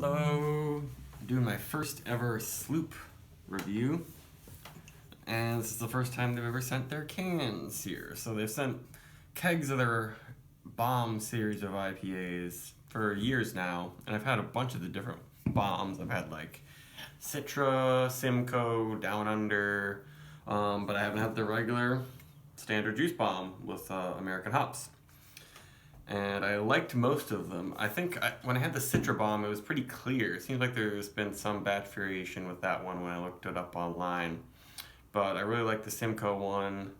Hello, doing my first ever Sloop review, and this is the first time they've ever sent their cans here. So they've sent kegs of their bomb series of IPAs for years now, and I've had a bunch of the different bombs. I've had like Citra, Simcoe, Down Under, but I haven't had the regular standard juice bomb with American hops. And I liked most of them. I think when I had the Citra bomb, it was pretty clear. It seems like there's been some batch variation with that one when I looked it up online. But I really liked the Simcoe one.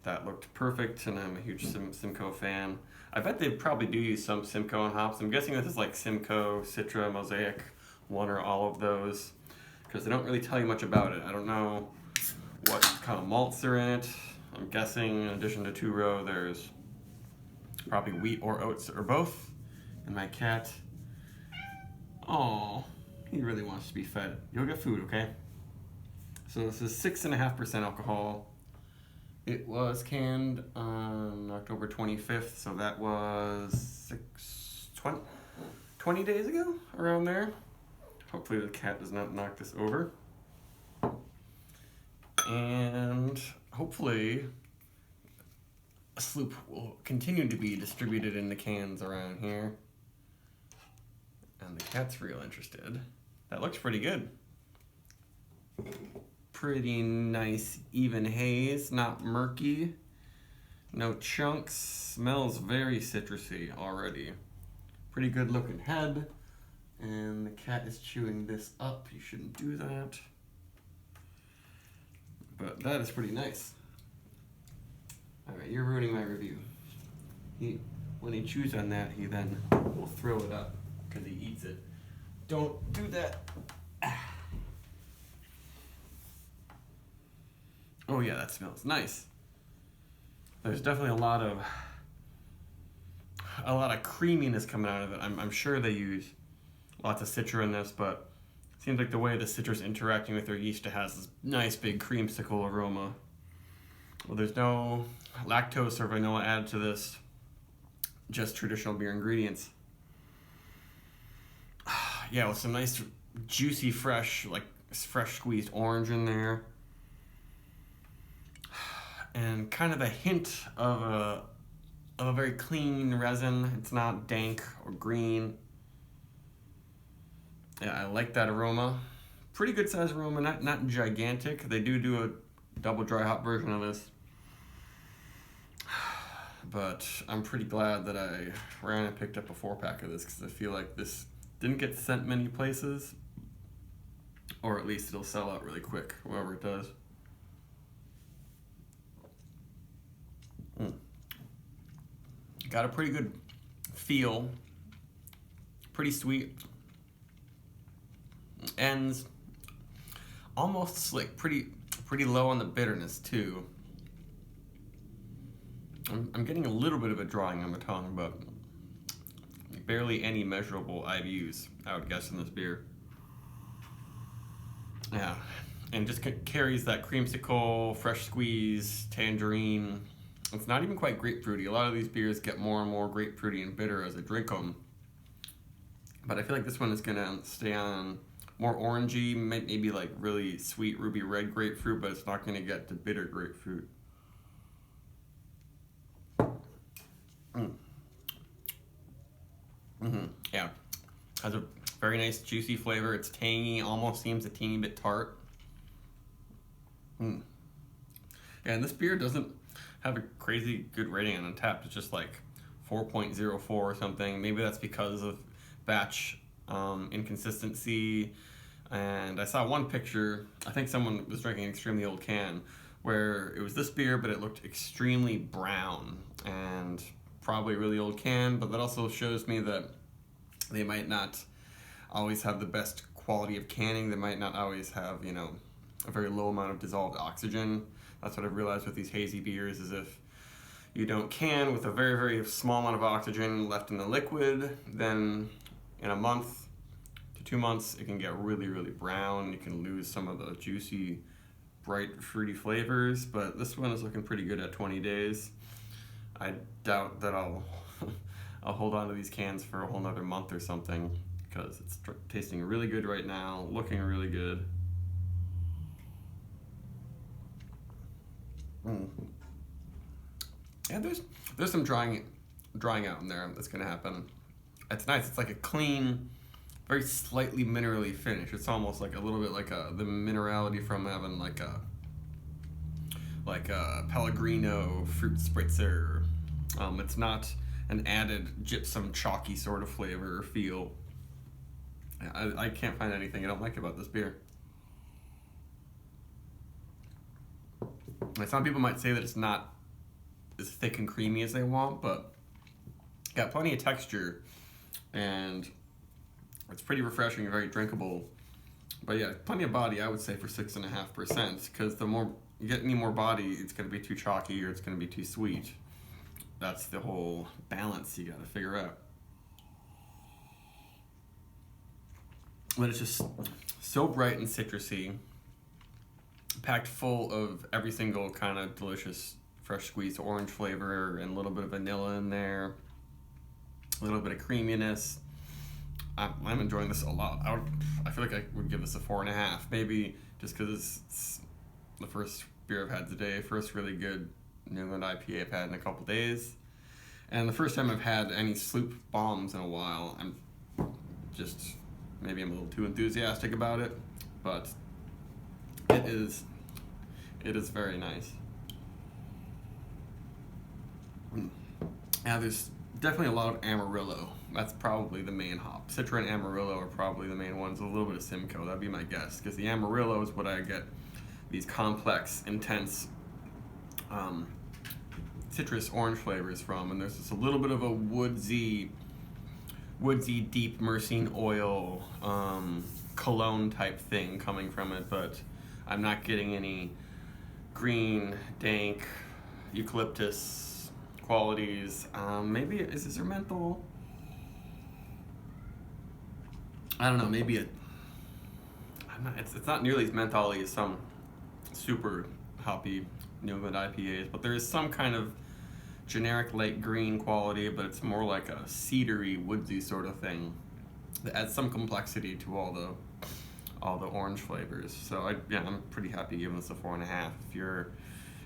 That looked perfect, and I'm a huge Simcoe fan. I bet they probably do use some Simcoe and hops. I'm guessing this is like Simcoe, Citra, Mosaic, one or all of those, because they don't really tell you much about it. I don't know what kind of malts are in it. I'm guessing in addition to two-row, there's probably wheat or oats or both. And my cat, oh, he really wants to be fed. You'll get food, okay? So this is 6.5% alcohol. It was canned on October 25th, so that was 20 days ago, around there. Hopefully the cat does not knock this over. And hopefully Sloop will continue to be distributed in the cans around here. And the cat's real interested. That looks pretty good. Pretty nice even haze, not murky. No chunks. Smells very citrusy already. Pretty good looking head. And the cat is chewing this up. You shouldn't do that. But that is pretty nice. Alright, you're ruining my review. When he chews on that, he then will throw it up because he eats it. Don't do that. Oh yeah, that smells nice. There's definitely a lot of creaminess coming out of it. I'm sure they use lots of Citra in this, but it seems like the way the Citra's interacting with their yeast, it has this nice big creamsicle aroma. Well, there's no lactose or vanilla added to this, just traditional beer ingredients. Yeah, with some nice juicy fresh squeezed orange in there. And kind of a hint of a very clean resin. It's not dank or green. Yeah, I like that aroma. Pretty good size aroma, not gigantic. They do a double dry hop version of this. But I'm pretty glad that I ran and picked up a 4-pack of this, because I feel like this didn't get sent many places, or at least it'll sell out really quick, whoever it does. Got a pretty good feel, pretty sweet, ends almost slick, pretty low on the bitterness too. I'm getting a little bit of a drawing on the tongue, but barely any measurable IBUs, I would guess, in this beer. Yeah, and just carries that creamsicle, fresh squeeze, tangerine. It's not even quite grapefruity. A lot of these beers get more and more grapefruity and bitter as I drink them. But I feel like this one is gonna stay on more orangey, maybe like really sweet ruby red grapefruit, but it's not gonna get to bitter grapefruit. Yeah, has a very nice juicy flavor. It's tangy, almost seems a teeny bit tart. Yeah, and this beer doesn't have a crazy good rating on Untappd. It's just like 4.04 or something. Maybe that's because of batch inconsistency. And I saw one picture, I think someone was drinking an extremely old can, where it was this beer, but it looked extremely brown, and probably a really old can, but that also shows me that they might not always have the best quality of canning. They might not always have, a very low amount of dissolved oxygen. That's what I've realized with these hazy beers, is if you don't can with a very, very small amount of oxygen left in the liquid, then in a month to 2 months, it can get really, really brown. You can lose some of the juicy, bright, fruity flavors, but this one is looking pretty good at 20 days. I doubt that I'll hold on to these cans for a whole nother month or something. because it's tasting really good right now, looking really good. Yeah, there's some drying out in there that's gonna happen. It's nice. It's like a clean, very slightly minerally finish. It's almost like a little bit like the minerality from having like a Pellegrino fruit spritzer. It's not an added gypsum chalky sort of flavor or feel. I can't find anything I don't like about this beer. And some people might say that it's not as thick and creamy as they want, but got plenty of texture, and it's pretty refreshing and very drinkable. But yeah, plenty of body, I would say, for 6.5%, because the more you get any more body, it's going to be too chalky or it's going to be too sweet. That's the whole balance you got to figure out. But it's just so bright and citrusy, packed full of every single kind of delicious fresh squeezed orange flavor and a little bit of vanilla in there, a little bit of creaminess. I'm enjoying this a lot. I feel like I would give this a 4.5, maybe just because it's the first beer I've had today, first really good New England IPA I've had in a couple days, and the first time I've had any Sloop bombs in a while. Maybe I'm a little too enthusiastic about it, but it is very nice. Yeah, there's definitely a lot of Amarillo. That's probably the main hop. Citra and Amarillo are probably the main ones. A little bit of Simcoe, that'd be my guess, because the Amarillo is what I get these complex, intense citrus orange flavors from, and there's just a little bit of a woodsy deep myrcene oil cologne type thing coming from it, but I'm not getting any green, dank, eucalyptus qualities. Maybe is this a menthol? I don't know. Maybe it's not nearly as mentholy as some super hoppy New England IPAs, but there is some kind of generic light green quality, but it's more like a cedary, woodsy sort of thing that adds some complexity to all the orange flavors. So I'm pretty happy giving this a 4.5. If you're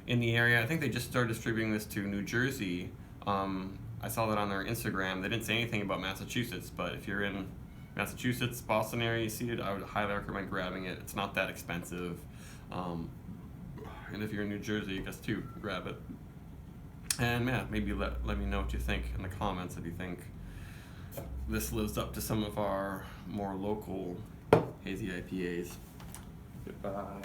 in the area, I think they just started distributing this to New Jersey. I saw that on their Instagram. They didn't say anything about Massachusetts, but if you're in Massachusetts, Boston area, you see it, I would highly recommend grabbing it. It's not that expensive. And if you're in New Jersey, I guess too, grab it. And yeah, maybe let me know what you think in the comments, if you think this lives up to some of our more local hazy IPAs. Goodbye.